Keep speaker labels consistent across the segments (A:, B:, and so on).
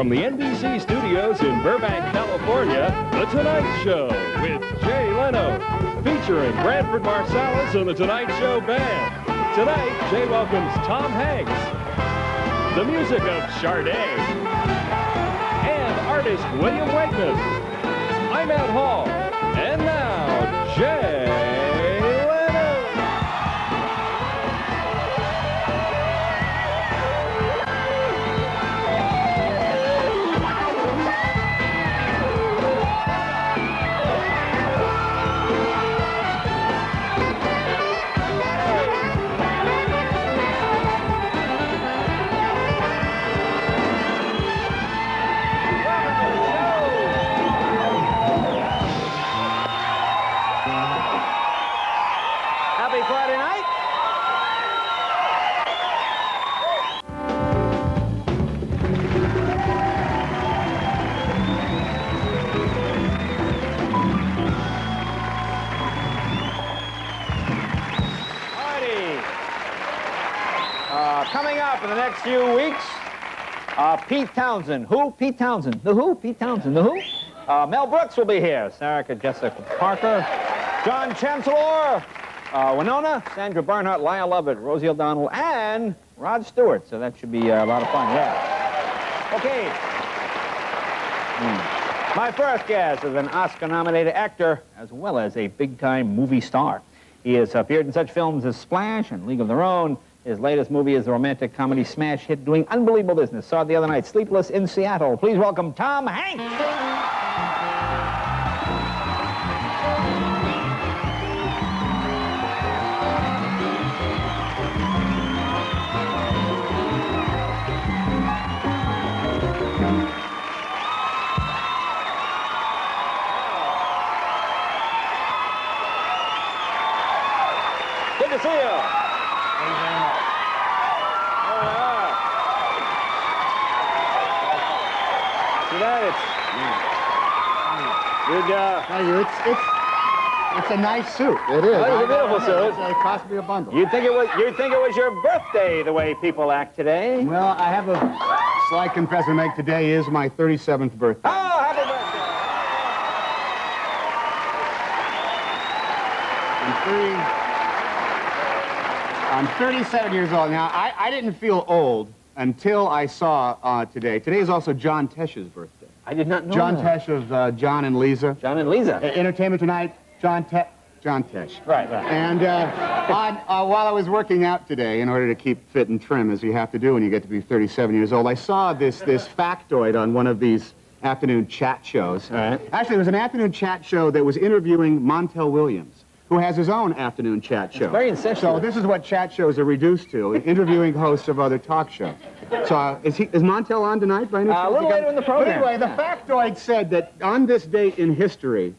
A: From the NBC studios in Burbank, California, The Tonight Show with Jay Leno, featuring Branford Marsalis and The Tonight Show Band. Tonight, Jay welcomes Tom Hanks, the music of Sade, and artist William Wakeman. I'm Ed Hall, and now, Jay Leno.
B: Friday night. Coming up in the next few weeks, Pete Townsend. Who? Pete Townsend. The Who? Pete Townsend. The Who? Mel Brooks will be here. Sarah Jessica Parker. John Chancellor. Winona, Sandra Bernhardt, Lyle Lovett, Rosie O'Donnell, and Rod Stewart. So that should be a lot of fun, yeah. Okay. My first guest is an Oscar-nominated actor as well as a big-time movie star. He has appeared in such films as Splash and League of Their Own. His latest movie is the romantic comedy smash hit doing unbelievable business. Saw it the other night, Sleepless in Seattle. Please welcome Tom Hanks. Good to see you.
C: Thank you very much.
B: See that?
C: Thank you. It's a nice suit. It is.
B: Well, it's a beautiful suit.
C: It cost me a bundle.
B: You'd think it was your birthday the way people act today.
C: Well, I have a slight confession to make. Today is my 37th birthday.
B: Oh, happy birthday.
C: I'm 37 years old. Now, I didn't feel old until I saw today. Today is also John Tesh's birthday.
B: I did not know
C: John
B: that.
C: Tesh of John and Lisa.
B: John and Lisa.
C: Entertainment Tonight, John Tesh.
B: Right.
C: And while I was working out today, in order to keep fit and trim, as you have to do when you get to be 37 years old, I saw this factoid on one of these afternoon chat shows.
B: All right.
C: Actually, it was an afternoon chat show that was interviewing Montel Williams, who has his own afternoon chat show.
B: It's very incestuous.
C: So this is what chat shows are reduced to, interviewing hosts of other talk shows. So is Montel on tonight by any chance?
B: A little later in the program.
C: But anyway, the factoid said that on this date in history,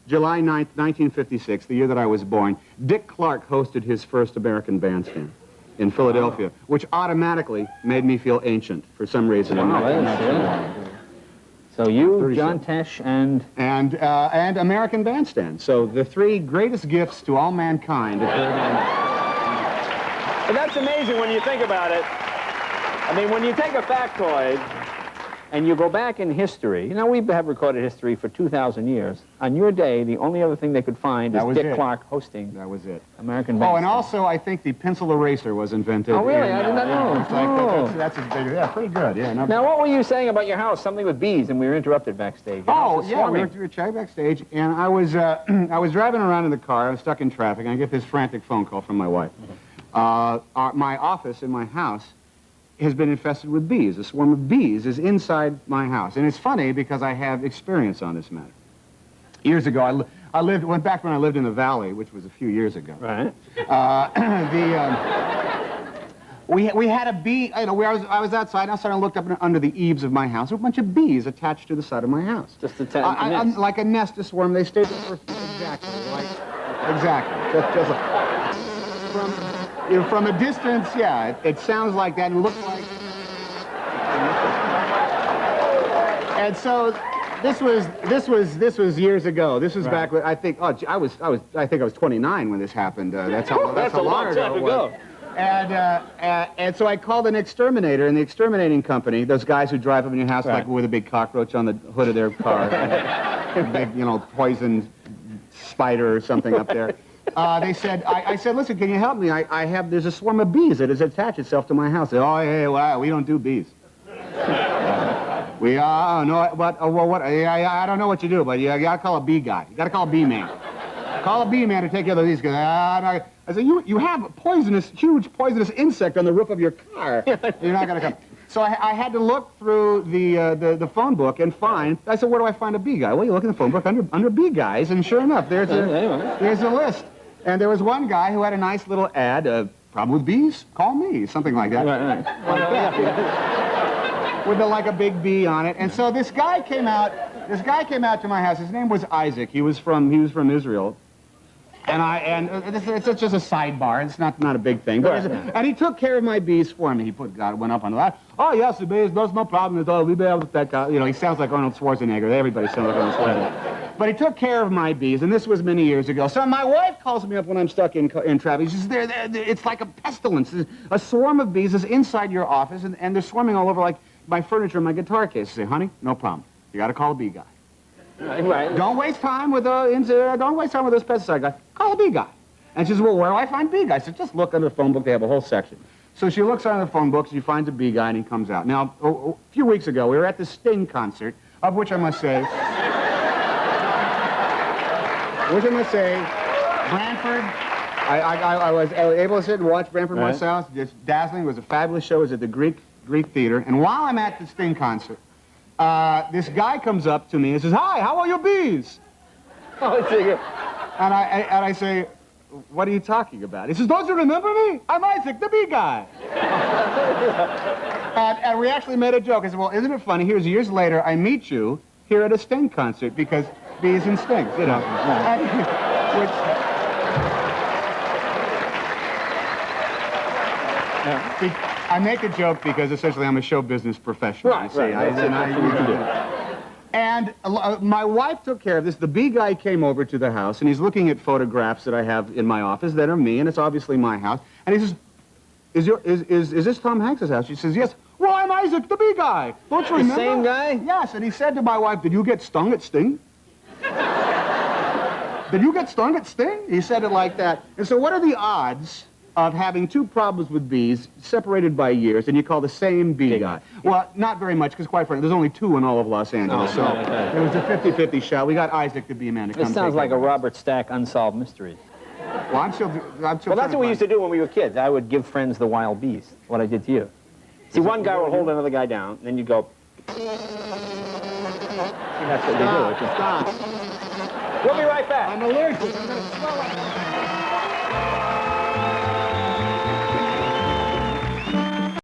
C: July 9th, 1956, the year that I was born, Dick Clark hosted his first American Bandstand in Philadelphia, which automatically made me feel ancient for some reason.
B: So you, John Tesh, and
C: American Bandstand. So the three greatest gifts to all mankind occurred.
B: But that's amazing when you think about it. I mean, when you take a factoid and you go back in history, you know, we have recorded history for 2,000 years. On your day, the only other thing they could find is Dick Clark hosting.
C: That was it.
B: American Bandstand.
C: Oh, and also, I think the pencil eraser was invented.
B: Oh, really? I did not know.
C: That's as big. Yeah, pretty good. Yeah.
B: Now, what were you saying about your house? Something with bees, and we were interrupted backstage.
C: Oh, yeah, we were chatting backstage, and I was driving around in the car. I was stuck in traffic, and I get this frantic phone call from my wife. My office in my house has been infested with bees. A swarm of bees is inside my house. And it's funny because I have experience on this matter. Years ago, went back when I lived in the Valley, which was a few years ago.
B: Right.
C: We had a bee, I was outside, and I started to look up under the eaves of my house. There were a bunch of bees attached to the side of my house.
B: Just a nest.
C: Like a nest, a swarm. They stayed there for exactly. Just from a distance, yeah, it sounds like that and looks like. And so this was years ago. This was back when I think I was 29 when this happened. That's how
B: a long time ago.
C: And so I called an exterminator, and the exterminating company, those guys who drive up in your house like with a big cockroach on the hood of their car, a big, poison spider or something up there. They said, I said, listen, can you help me? There's a swarm of bees that has attached itself to my house. They said, oh, hey, wow, we don't do bees. No, but, well, what, I don't know what you do, but you gotta call a bee guy. You gotta call a Beeman. Call a Beeman to take care of these guys. I said, you have a huge poisonous insect on the roof of your car. You're not gonna come. So I had to look through the phone book and find, I said, where do I find a bee guy? Well, you look in the phone book under bee guys, and sure enough, there's a list. And there was one guy who had a nice little ad, problem with bees? Call me, something like that.
B: Right.
C: Like that. With like a big bee on it. And so this guy came out to my house. His name was Isaac. He was from Israel. And it's just a sidebar. It's not a big thing. But and he took care of my bees for me. He went up on that. Oh yes, the bees. There's no problem at all. We'll be able to take out. He sounds like Arnold Schwarzenegger. Everybody sounds like Arnold Schwarzenegger. But he took care of my bees, and this was many years ago. So my wife calls me up when I'm stuck in traffic. She says, it's like a pestilence. A swarm of bees is inside your office, and they're swarming all over like my furniture and my guitar case. I say, honey, no problem. You got to call a bee guy.
B: Right.
C: Don't waste time with those pesticide guys. Call a bee guy. And she says, well, where do I find bee guys? I said, just look under the phone book. They have a whole section. So she looks under the phone book, she finds a bee guy, and he comes out. Now, a few weeks ago, we were at the Sting concert, of which I must say, Branford, I was able to sit and watch Branford Marsalis. Just dazzling. It was a fabulous show. It was at the Greek Theater. And while I'm at the Sting concert, this guy comes up to me and says, hi, how are your bees? And I say, what are you talking about? He says, don't you remember me? I'm Isaac, the bee guy. and we actually made a joke. I said, well, isn't it funny? Here's years later, I meet you here at a Sting concert because bees and stings, I make a joke because essentially I'm a show business professional. And my wife took care of this. The bee guy came over to the house, and he's looking at photographs that I have in my office that are me, and it's obviously my house. And he says, is this Tom Hanks' house? She says, yes. Well, I'm Isaac, the bee guy. Don't you remember?
B: The same guy?
C: Yes, and he said to my wife, did you get stung at Sting? Did you get stung at Sting? He said it like that. And so what are the odds of having two problems with bees separated by years, and you call the same bee guy? Well, not very much, because quite frankly, there's only two in all of Los Angeles, so it was a 50-50 shot. We got Isaac the Beeman to come.
B: This sounds like a Robert Stack Unsolved Mysteries.
C: Well, I'm still
B: well, that's what we used to do when we were kids. I would give friends the wild bees, what I did to you. See, one guy would hold another guy down, and then you'd go... See, that's what you do.
C: Stop.
B: We'll be right back.
C: I'm allergic. I'm going to swell up.